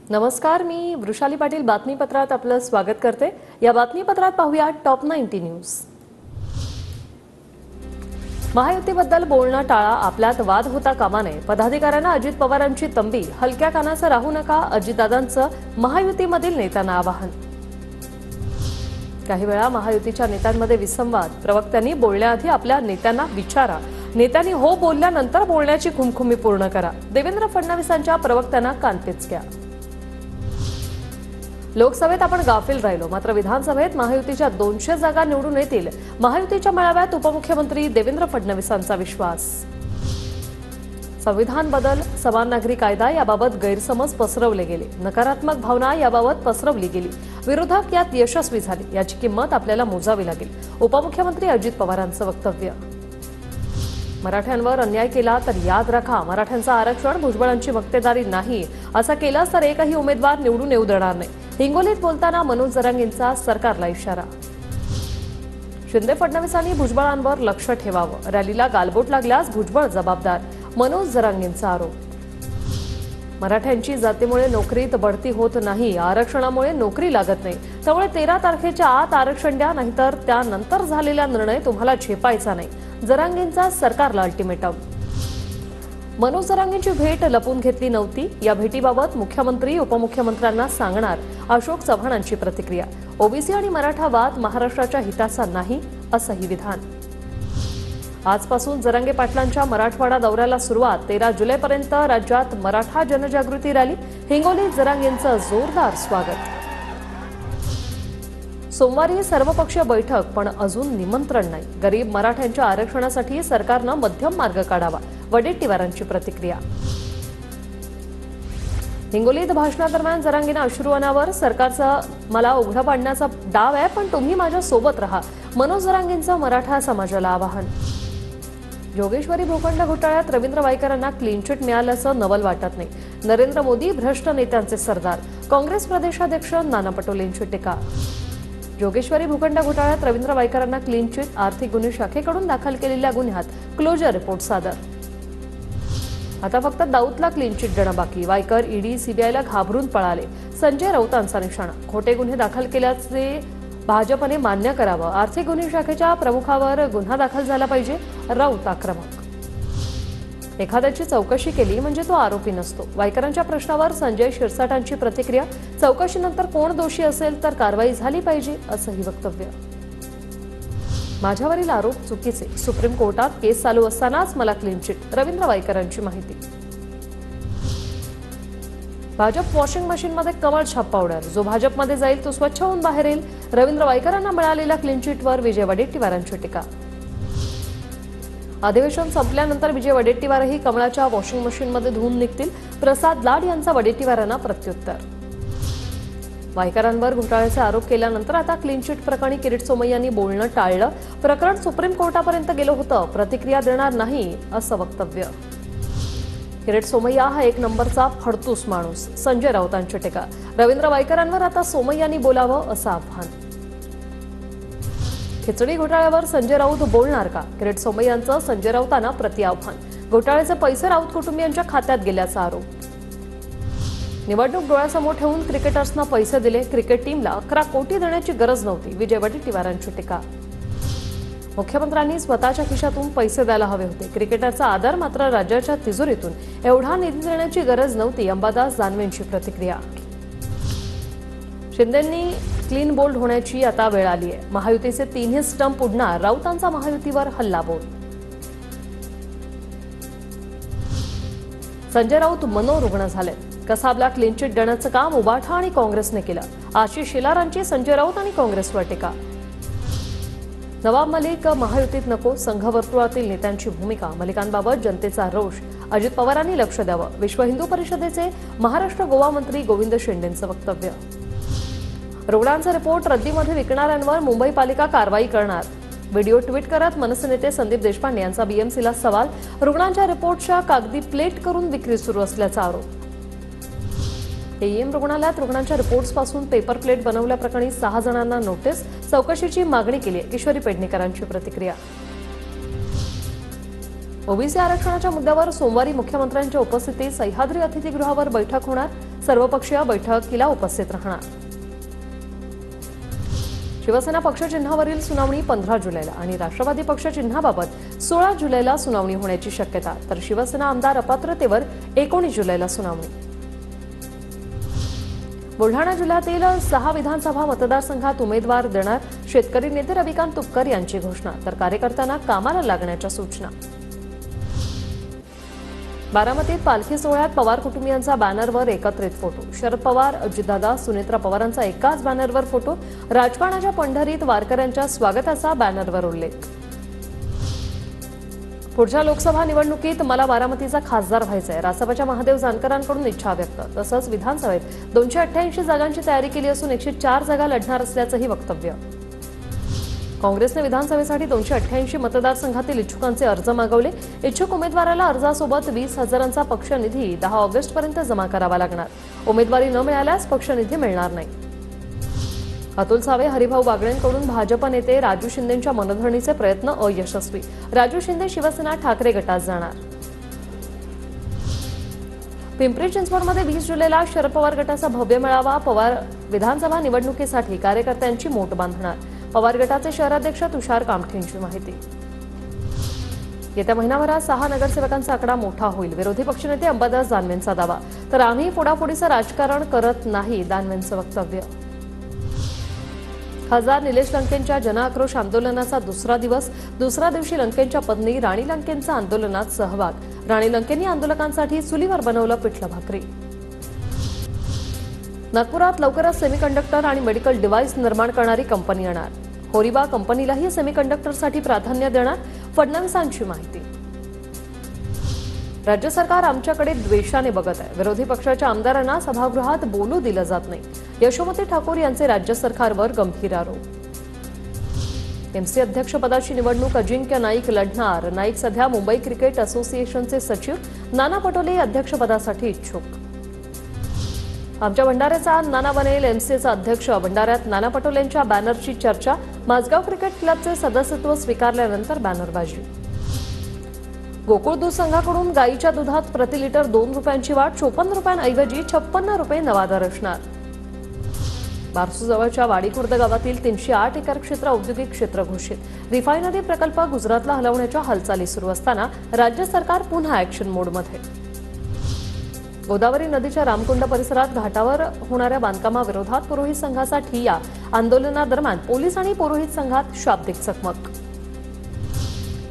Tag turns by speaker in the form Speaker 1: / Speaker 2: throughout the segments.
Speaker 1: नमस्कार, मी वृषाली पाटील बातमीपत्रात आपलं स्वागत करते। या बातमीपत्रात पाहूया टॉप 90 न्यूज। महायुतीबद्दल बोलणं टाळा, आपल्यात वाद होता कामा नये। पदाधिकाऱ्यांना अजित पवारांची तंबी, हलक्या कानाचं राहू नका, अजितदादांचं महायुतीमधील नेत्यांना आवाहन। काही वेळा महायुतीच्या नेत्यांमध्ये विसंवाद, प्रवक्त्यांनी बोलण्याआधी आपल्या नेत्यांना विचारा, नेत्यांनी हो बोलल्यानंतर बोलण्याची खुमखुमी पूर्ण करा। देवेंद्र फडणवीसांच्या प्रवक्त्यांना कानपिचक्या। लोकसभेत आपण गाफील राहिलो, मात्र विधानसभेत महायुतीच्या 200 जागा निवडून येतील। महायुतीच्या मेळाव्यात उपमुख्यमंत्री देवेंद्र फडणवीसांचा विश्वास। संविधान बदल, समान नागरी कायदा याबाबत गैरसमज पसरवले गेले, नकारात्मक भावना याबाबत पसरवली गेली, विरोधक यात यशस्वी झाले, याची किंमत आपल्याला मोजावी लागेल। उपमुख्यमंत्री अजित पवारांचं वक्तव्य। मराठ्यांवर अन्याय केला तर याद राखा, मराठ्यांचं आरक्षण भुजबळांची मक्तेदारी नाही, असं केलं तर एकही उमेदवार निवडून येऊ देणार नाही। हिंगोलीत बोलताना मनोज जरांगेंचा सरकारला इशारा। शिंदे फडणवीसांनी भुजबळांवर लक्ष ठेवावं, रॅलीला गालबोट लागल्यास भुजबळ जबाबदार, मनोज जरांगेंचा आरोप। मराठ्यांची जातीमुळे नोकरीत बढती होत नाही, आरक्षणामुळे नोकरी लागत नाही, त्यामुळे 13 तारखेच्या आत आरक्षण द्या, नाहीतर त्यानंतर झालेला निर्णय तुम्हाला झेपायचा नाही, जरांगेंचा सरकारला अल्टिमेटम। मनोज जरांगेंची भेट लपून घेतली नव्हती, या भेटीबाबत मुख्यमंत्री उपमुख्यमंत्र्यांना सांगणार, अशोक चव्हाणांची प्रतिक्रिया। ओबीसी आणि मराठा वाद महाराष्ट्राच्या हिताचा नाही, असंही विधान। आजपासून जरांगे पाटलांच्या मराठवाडा दौऱ्याला सुरुवात, 13 जुलैपर्यंत राज्यात मराठा जनजागृती रॅली, हिंगोलीत जरांगेंचं जोरदार स्वागत। सोमवारी सर्वपक्षीय बैठक, पण अजून निमंत्रण नाही, गरीब मराठ्यांच्या आरक्षणासाठी सरकारनं मध्यम मार्ग काढावा, वडेट्टीवारांची प्रतिक्रिया। हिंगोलीत भाषणादरम्यान जरांगेंना अश्रू अनावर, सरकारचा मला उघडा पाडण्याचा डाव आहे, पण तुम्ही माझ्या सोबत राहा, मनोज जरांगेंचं मराठा समाजाला आवाहन। जोगेश्वरी भूखंड घोटाळ्यात रवींद्र वायकरांना क्लीन चिट मिळाल्याचं नवल वाटत नाही, नरेंद्र मोदी भ्रष्ट नेत्यांचे सरदार, काँग्रेस प्रदेशाध्यक्ष नाना पटोलेंची टीका। जोगेश्वरी भूखंड घोटाळ्यात रवींद्र वायकरांना क्लीन चिट, आर्थिक गुन्हे शाखेकडून दाखल केलेल्या गुन्ह्यात क्लोजर रिपोर्ट सादर। आता फक्त दाऊदला क्लीन चिट देणं बाकी, वायकर ईडी सीबीआयला घाबरून पळाले, संजय राऊतांचा निशाणा, खोटे गुन्हे दाखल केल्याचे भाजपने मान्य करावं, आर्थिक गुन्हे शाखेच्या प्रमुखावर गुन्हा दाखल झाला पाहिजे, राऊत आक्रमक। एखाद्याची चौकशी केली म्हणजे तो आरोपी नसतो, वायकरांच्या प्रश्नावर संजय शिरसाटांची प्रतिक्रिया, चौकशीनंतर कोण दोषी असेल तर कारवाई झाली पाहिजे, असंही वक्तव्य। माझ्यावरील आरोप चुकीचे, सुप्रीम कोर्टात केस चालू असतानाच मला क्लीन चिट, रवींद्र वायकरांची माहिती। भाजप वॉशिंग मशीनमध्ये कमळ छाप पावडर, जो भाजपमध्ये जाईल तो स्वच्छ होऊन बाहेर येईल, रवींद्र वायकरांना मिळालेल्या क्लीन चिटवर विजय वडेट्टीवारांची टीका। अधिवेशन संपल्यानंतर विजय वडेट्टीवारही कमळाच्या वॉशिंग मशीनमध्ये धुवून निघतील, प्रसाद लाड यांचा वडेट्टीवारांना प्रत्युत्तर। वायकरांवर घोटाळ्याचे आरोप केल्यानंतर आता क्लीन चिट प्रकरणी किरीट सोमय्यांनी बोलणं टाळलं, प्रकरण सुप्रीम कोर्टापर्यंत गेलं होतं, प्रतिक्रिया देणार नाही, असं वक्तव्य। किरीट सोमय्या हा एक नंबरचा फडतूस माणूस, संजय राऊतांची टीका, रवींद्र वायकरांवर आता सोमय्यांनी बोलावं, असं आव्हान। खिचडी घोटाळ्यावर संजय राऊत बोलणार का, किरीट सोमय्यांचं संजय राऊतांना प्रतिआव्हान, घोटाळ्याचे पैसे राऊत कुटुंबियांच्या खात्यात गेल्याचा आरोप। निवडणूक डोळ्यासमोर ठेवून क्रिकेटर्सना पैसे दिले, क्रिकेट टीमला 11 कोटी देण्याची गरज नव्हती, विजय वडेट्टीवारांची टीका। मुख्यमंत्र्यांनी स्वतःच्या खिशातून पैसे द्यायला हवे होते, क्रिकेटरचा आदर, मात्र राज्याच्या तिजोरीतून एवढा निधी देण्याची गरज नव्हती, अंबादास दानवेंची प्रतिक्रिया। शिंदेंनी क्लीन बोल्ड होण्याची आता वेळ आली आहे, महायुतीचे 3ही स्टंप उडणार, राऊतांचा महायुतीवर हल्लाबोल। संजय राऊत मनोरुग्ण झाले, कसाबला क्लीन चिट देण्याचं काम उबाठा आणि काँग्रेसने केलं, आशिष शेलारांची संजय राऊत आणि काँग्रेसवर टीका। नवाब मलिक महायुतीत नको, संघवर्तुळातील नेत्यांची भूमिका, मलिकांबाबत जनतेचा रोष, अजित पवारांनी लक्ष द्यावं, विश्व हिंदू परिषदेचे महाराष्ट्र गोवा मंत्री गोविंद शेंडेंचं वक्तव्य। रुग्णांचा रिपोर्ट रद्दीमध्ये विकणाऱ्यांवर मुंबई पालिका कारवाई करणार, व्हिडिओ ट्विट करत मनसे नेते संदीप देशपांडे यांचा बीएमसीला सवाल, रुग्णांच्या रिपोर्टच्या कागदी प्लेट करून विक्री सुरू असल्याचा आरोप। एईएम रुग्णालयात रुग्णांच्या रिपोर्ट्सपासून पेपर प्लेट बनवल्याप्रकरणी 6 जणांना नोटीस, चौकशीची मागणी केली आहे, किशोरी पेडणेकरांची प्रतिक्रिया। ओबीसी आरक्षणाच्या मुद्द्यावर सोमवारी मुख्यमंत्र्यांच्या उपस्थितीत सह्याद्री अतिथीगृहावर बैठक होणार। सर्वपक्षीय बैठकीला उपस्थित राहणार. शिवसेना पक्ष चिन्हावरील सुनावणी 15 जुलैला आणि राष्ट्रवादी पक्ष चिन्हाबाबत 16 जुलैला सुनावणी होण्याची शक्यता, तर शिवसेना आमदार अपात्रतेवर 19 जुलैला सुनावणी. बुलढाणा जिल्ह्यातील 6 विधानसभा मतदारसंघात उमेदवार देणार शेतकरी नेते रविकांत तुपकर यांची घोषणा, तर कार्यकर्त्यांना कामाला लागण्याच्या सूचना. बारामतीत पालखी सोहळ्यात पवार कुटुंबियांचा बॅनरवर एकत्रित फोटो. शरद पवार, अजितदादा, सुनेत्रा पवारांचा एकाच बॅनरवर फोटो. राजकारणाच्या पंढरीत वारकऱ्यांच्या स्वागताचा बॅनरवर उल्लेख. पुढच्या लोकसभा निवडणुकीत मला बारामतीचा खासदार व्हायचंय, रासपच्या महादेव जानकरांकडून इच्छा व्यक्त. तसंच विधानसभेत 288 जागांची तयारी केली असून 104 जागा लढणार असल्याचंही वक्तव्य. काँग्रेसने विधानसभेसाठी 288 मतदारसंघातील इच्छुकांचे अर्ज मागवले. इच्छुक उमेदवाराला अर्जासोबत 20,000चा पक्षनिधी 10 ऑगस्टपर्यंत जमा करावा लागणार. उमेदवारी न मिळाल्यास पक्षनिधी मिळणार नाही. अतुल सावे, हरिभाऊ बागडेंकडून भाजप नेते राजू शिंदेंच्या मनधरणीचे प्रयत्न अयशस्वी. राजू शिंदे शिवसेना ठाकरे गटात जाणार. पिंपरी चिंचवडमध्ये 20 जुलैला शरद पवार गटाचा भव्य मेळावा. पवार विधानसभा निवडणुकीसाठी कार्यकर्त्यांची मोट बांधणार. पवार गटाचे शहराध्यक्ष तुषार कामठेंची माहिती. येत्या महिनाभरात 6 नगरसेवकांचा आकडा मोठा होईल. विरोधी पक्षनेते अंबादास दानवेंचा दावा, तर आम्ही फोडाफोडीचं राजकारण करत नाही, दानवेंचं वक्तव्य. खासदार निलेश लंकेंच्या जनआक्रोश आंदोलनाचा दुसरा दिवस. दुसऱ्या दिवशी लंकेंच्या पत्नी राणी लंकेंचा आंदोलनात सहभाग. राणी लंकेंनी आंदोलकांसाठी चुलीवर बनवलं पिठलं भाकरी. नागपुरात लवकरच सेमीकंडक्टर आणि मेडिकल डिव्हाइस निर्माण करणारी कंपनी येणार. होरिबा कंपनीलाही सेमीकंडक्टरसाठी प्राधान्य देणार, फडणवीसांची माहिती. राज्य सरकार आमच्याकडे द्वेषाने बघत आहे. विरोधी पक्षाच्या आमदारांना सभागृहात बोलू दिलं जात नाही. यशोमती ठाकूर यांचे राज्य सरकारवर गंभीर आरोप. एमसी अध्यक्षपदाची निवडणूक अजिंक्य नाईक लढणार. नाईक सध्या मुंबई क्रिकेट असोसिएशनचे सचिव. नाना पटोले अध्यक्षपदासाठी इच्छुक. आमच्या भंडाऱ्याचा नाना बनेल एमसीचा अध्यक्ष. भंडाऱ्यात नाना पटोलेंच्या बॅनरची चर्चा. माझगाव क्रिकेट क्लबचे सदस्यत्व स्वीकारल्यानंतर बॅनरबाजी. गोकुळ दूध संघाकडून गाईच्या दुधात प्रति लिटर 2 रुपयांची वाढ. 54 रुपयांऐवजी 56 रुपये नवा दर असणार. बारसूजवळच्या वाडीखुर्द गावातील 308 एकर क्षेत्र औद्योगिक क्षेत्र घोषित. रिफायनरी प्रकल्प गुजरातला हलवण्याच्या हालचाली सुरू असताना राज्य सरकार पुन्हा ॲक्शन मोडमध्ये. गोदावरी नदीच्या रामकुंड परिसरात घाटावर होणाऱ्या बांधकामाविरोधात पुरोहित संघाचा ठिय्या. आंदोलनादरम्यान पोलीस आणि पुरोहित संघात शाब्दिक चकमक.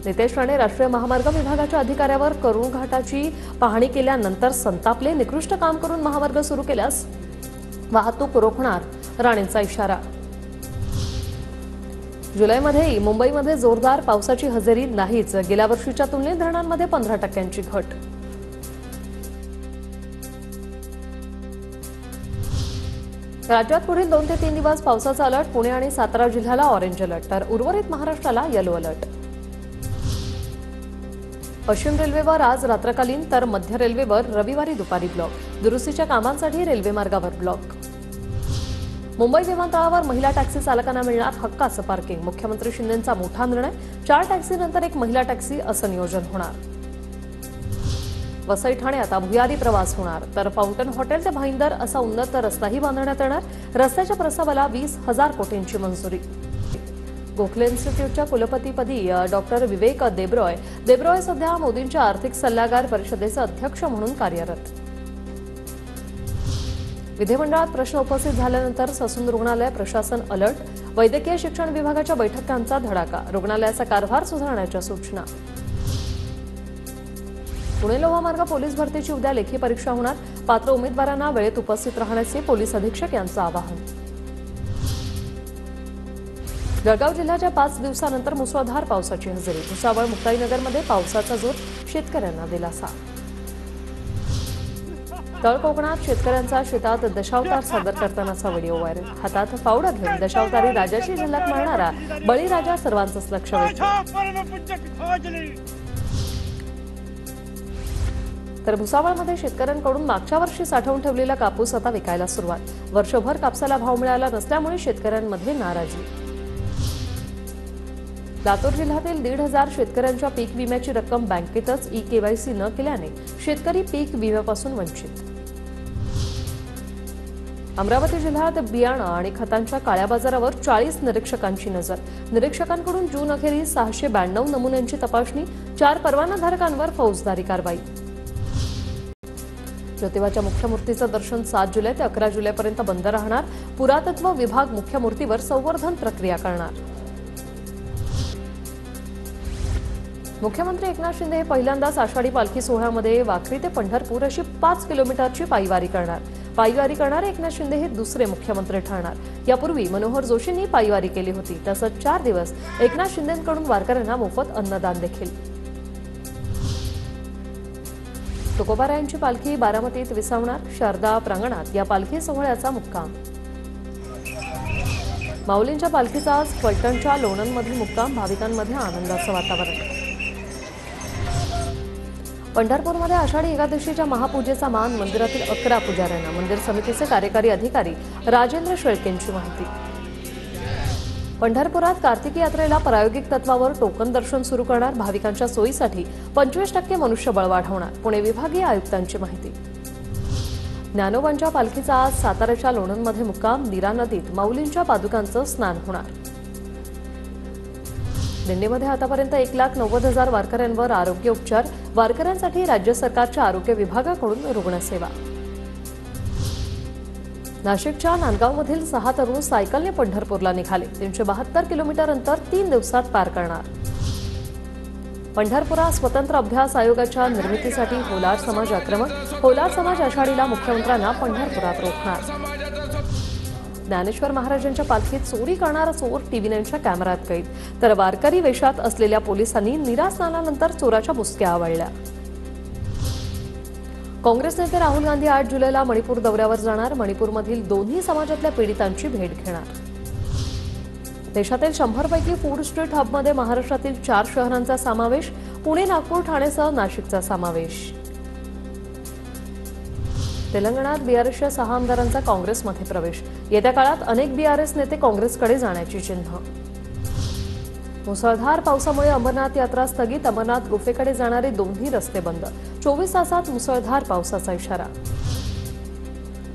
Speaker 1: नितेश राणे राष्ट्रीय महामार्ग विभागाच्या अधिकाऱ्यावर करुण घाटाची पाहणी केल्यानंतर संतापले. निकृष्ट काम करून महामार्ग सुरू केल्यास वाहतूक रोखणार, राणेंचा इशारा. जुलैमध्ये मुंबईमध्ये जोरदार पावसाची हजेरी नाहीच. गेल्या वर्षीच्या तुलनेत धरणांमध्ये 15% घट. राज्यात पुढील 2 ते 3 दिवस पावसाचा अलर्ट. पुणे आणि सातारा जिल्ह्याला ऑरेंज अलर्ट, तर उर्वरित महाराष्ट्राला येलो अलर्ट. पश्चिम रेल्वेवर आज रात्रकालीन, तर मध्य रेल्वेवर रविवारी दुपारी ब्लॉक. दुरुस्तीच्या कामांसाठी रेल्वे मार्गावर ब्लॉक. मुंबई विमानतळावर महिला टॅक्सी चालकांना मिळणार हक्काचं पार्किंग. मुख्यमंत्री शिंदेंचा मोठा निर्णय. 4 टॅक्सीनंतर 1 महिला टॅक्सी असं नियोजन होणार. वसई ठाणे आता भुयारी प्रवास होणार, तर फाउंटन हॉटेल ते भाईंदर असा उन्नत रस्ताही बांधण्यात येणार. रस्त्याच्या प्रस्तावाला 20,000 कोटींची मंजुरी. गोखले इन्स्टिट्यूटच्या कुलपतीपदी डॉक्टर विवेक देब्रॉय सध्या मोदींच्या आर्थिक सल्लागार परिषदेचे अध्यक्ष म्हणून कार्यरत. विधिमंडळात प्रश्न उपस्थित झाल्यानंतर ससून रुग्णालय प्रशासन अलर्ट. वैद्यकीय शिक्षण विभागाच्या बैठकांचा धडाका. रुग्णालयाचा कारभार सुधारण्याच्या सूचना. पुणे लोहमार्ग पोलीस भरतीची उद्या लेखी परीक्षा होणार. पात्र उमेदवारांना वेळेत उपस्थित राहण्याचे पोलीस अधीक्षक यांचं आवाहन. जळगाव जिल्ह्याच्या 5 दिवसानंतर मुसळधार पावसाची हजेरी. भुसावळ मुक्ताईनगरमध्ये पावसाचा जोर. शेतकऱ्यांना दिलासा. तळ कोकणात शेतकऱ्यांचा शेतात दशावतार सादर करतानाचा व्हिडिओ व्हायरल. हातात फावडा घेऊन दशावतारी राजाची झलक मारणारा बळीराजा सर्वांचंच लक्ष वेधतो. तर भुसावळमध्ये शेतकऱ्यांकडून मागच्या वर्षी साठवून ठेवलेला कापूस आता विकायला सुरुवात. वर्षभर कापसाला भाव मिळाला नसल्यामुळे शेतकऱ्यांमध्ये नाराजी. लातूर जिल्ह्यातील 1,500 शेतकऱ्यांच्या पीक विम्याची रक्कम बँकेतच ई-केवायसी न केल्याने शेतकरी पीक विम्यापासून वंचित. अमरावती जिल्ह्यात बियाणं आणि खतांच्या काळ्या बाजारावर 40 निरीक्षकांची नजर. निरीक्षकांकडून जून अखेरीस 692 नमुन्यांची तपासणी. 4 परवानाधारकांवर फौजदारी कारवाई. ज्योतिबाच्या मुख्य मूर्तीचं दर्शन 7 जुलै ते 11 जुलैपर्यंत बंद राहणार. पुरातत्व विभाग मुख्य मूर्तीवर संवर्धन प्रक्रिया करणार. मुख्यमंत्री एकनाथ शिंदे हे पहिल्यांदाच आषाढी पालखी सोहळ्यामध्ये वाखरी ते पंढरपूर अशी 5 किलोमीटरची पायवारी करणार. पायवारी करणारे एकनाथ शिंदे हे दुसरे मुख्यमंत्री ठरणार. यापूर्वी मनोहर जोशींनी पायवारी केली होती. तसंच 4 दिवस एकनाथ शिंदेंकडून वारकऱ्यांना मोफत अन्नदान देखील. तुकोबारायांची पालखी बारामतीत विसावणार. शारदा प्रांगणात या पालखी सोहळ्याचा मुक्काम. माऊलींच्या पालखीचा आज फलटणच्या लोणंदमधील मुक्काम. भाविकांमध्ये आनंदाचं वातावरण. पंढरपूरमध्ये आषाढी एकादशीच्या महापूजेचा मान. मंदिरातील 11 पुजाऱ्यांना. मंदिर समितीचे कार्यकारी अधिकारी राजेंद्र शेळकेंची माहिती. पंढरपुरात कार्तिकी यात्रेला प्रायोगिक तत्वावर टोकन दर्शन सुरू करणार. भाविकांच्या सोयीसाठी 25% मनुष्यबळ वाढवणार. पुणे विभागीय आयुक्तांची माहिती. ज्ञानोबांच्या पालखीचा आज साताऱ्याच्या लोणंदमध्ये मुक्काम. नीरा नदीत माऊलींच्या पादुकांचं स्नान होणार. दिंडीमध्ये आतापर्यंत 1,90,000 वारकऱ्यांवर आरोग्य उपचार. वारकऱ्यांसाठी राज्य सरकारच्या आरोग्य विभागाकडून रुग्णसेवा. नाशिकच्या नांदगावमधील 6 तरुण सायकलने पंढरपूरला निघाले. 372 किलोमीटर अंतर 3 दिवसात पार करणार. पंढरपुरात स्वतंत्र अभ्यास आयोगाच्या निर्मितीसाठी होलार समाज आक्रमक. होलार समाज आषाढीला मुख्यमंत्र्यांना पंढरपुरात रोखणार. ज्ञानेश्वर महाराजांच्या पालखीत चोरी करणारा चोर TV9च्या कॅमेऱ्यात कैद. तर वारकरी वेशात असलेल्या पोलिसांनी नीरा स्नानानंतर चोराच्या मुसक्या आवळल्या. काँग्रेस नेते राहुल गांधी 8 जुलैला मणिपूर दौऱ्यावर जाणार. मणिपूरमधील दोन्ही समाजातल्या पीडितांची भेट घेणार. देशातील 100 पैकी फूड स्ट्रीट हबमध्ये महाराष्ट्रातील 4 शहरांचा समावेश. पुणे, नागपूर, ठाणेसह नाशिकचा समावेश. तेलंगणात बीआरएसच्या 6 आमदारांचा काँग्रेसमध्ये प्रवेश. येत्या काळात अनेक बीआरएस नेते काँग्रेसकडे जाण्याची चिन्ह. मुसळधार पावसामुळे अमरनाथ यात्रा स्थगित. अमरनाथ गुफेकडे जाणारे दोन्ही रस्ते बंद. 24 तासात मुसळधार पावसाचा इशारा.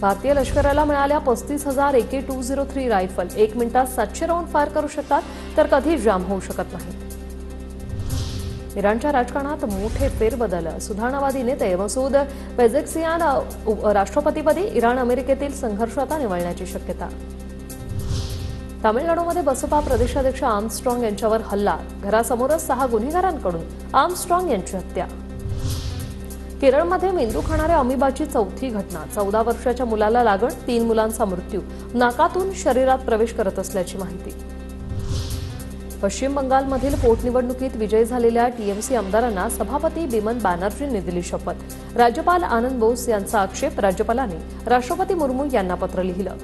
Speaker 1: भारतीय लष्कराला मिळाल्या 35,000 AK-203 रायफल. 1 मिनिटात 700 राऊंड फायर करू शकतात. तर कधी जाम होऊ शकत नाही. इराणच्या राजकारणात मोठे फेरबदल. सुधारणावादी नेते मसूद पेझेक्सियान राष्ट्रपतीपदी. इराण अमेरिकेतील संघर्ष आता निवळण्याची शक्यता. तामिळनाडूमध्ये बसपा प्रदेशाध्यक्ष आर्मस्ट्रॉंग यांच्यावर हल्ला. घरासमोरच 6 गुन्हेगारांकडून आर्मस्ट्रॉंग यांची हत्या. केरळमध्ये मेंदू खाणाऱ्या अमिबाची 4थी घटना. 14 वर्षाच्या मुलाला लागण. 3 मुलांचा मृत्यू. नाकातून शरीरात प्रवेश करत असल्याची माहिती. पश्चिम बंगालमधील पोटनिवडणुकीत विजयी झालेल्या टीएमसी आमदारांना सभापती बिमन बॅनर्जींनी दिली शपथ. राज्यपाल आनंद बोस यांचा आक्षेप. राज्यपालांनी राष्ट्रपती मुर्मू यांना पत्र लिहिलं.